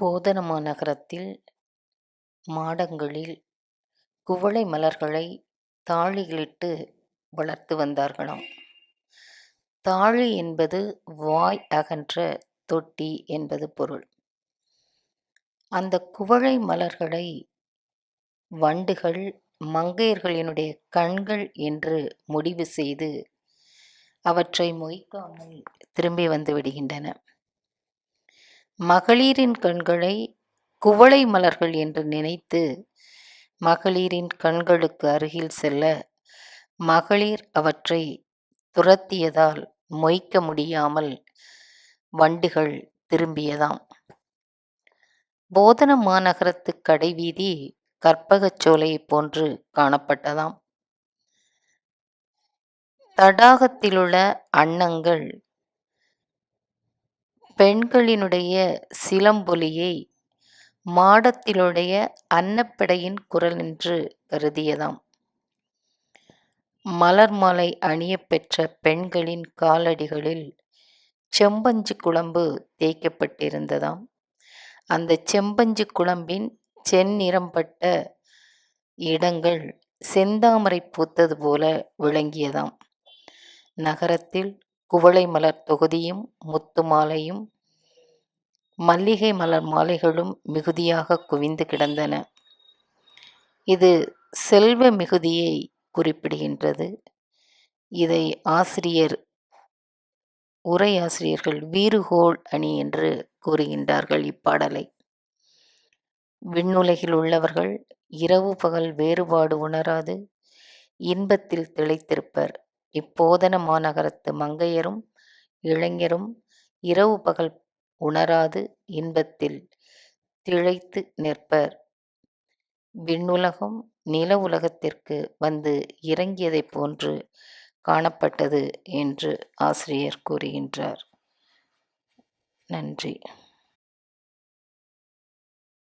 போதனமா நகரத்தில் மாடங்களில் குவளை மலர்களை தாழிகளிட்டு வளர்த்து வந்தார்களாம். தாழி என்பது வாய் அகன்ற தொட்டி என்பது பொருள். அந்த குவளை மலர்களை வண்டுகள் மங்கையர்களினுடைய கண்கள் என்று முடிவு செய்து அவற்றை மொய்க்காமல் திரும்பி வந்து விடுகின்றன. மகளிரின் கண்களை குவளை மலர்கள் என்று நினைத்து மகளிரின் கண்களுக்கு அருகில் செல்ல மகளிர் அவற்றை துரத்தியதால் மொய்க்க முடியாமல் வண்டுகள் திரும்பியதாம். போதன மாநகரத்து கடைவீதி கற்பகச் சோலையைப் போன்று காணப்பட்டதாம். தடாகத்திலுள்ள அன்னங்கள் பெண்களினுடைய சிலம்பொலியை மாடத்திலுடைய அன்னப்படையின் குரல் என்று கருதியதாம். மலர் மாலை அணியப் பெற்ற பெண்களின் காலடிகளில் செம்பஞ்சு குழம்பு தேய்க்கப்பட்டிருந்ததாம். அந்த செம்பஞ்சு குழம்பின் செந்நிறம்பட்ட இடங்கள் செந்தாமரை பூத்தது போல விளங்கியதாம். நகரத்தில் குவளை மலர் தொகுதியும் முத்து மாலையும் மல்லிகை மலர் மாலைகளும் மிகுதியாக குவிந்து கிடந்தன. இது செல்வ மிகுதியை குறிப்பிடுகின்றது. இதை உரையாசிரியர்கள் வீறுகோள் அணி என்று கூறுகின்றார்கள். இப்பாடலை விண்ணுலகில் உள்ளவர்கள் இரவு பகல் வேறுபாடு உணராது இன்பத்தில் திளைத்திருப்பர். இப்போதன மாநகரத்து மங்கையரும் இளைஞரும் இரவு பகல் உணராது இன்பத்தில் திளைத்து நிற்பர். விண்ணுலகம் நில உலகத்திற்கு வந்து இறங்கியதைப் போன்று காணப்பட்டது என்று ஆசிரியர் கூறுகின்றார். நன்றி.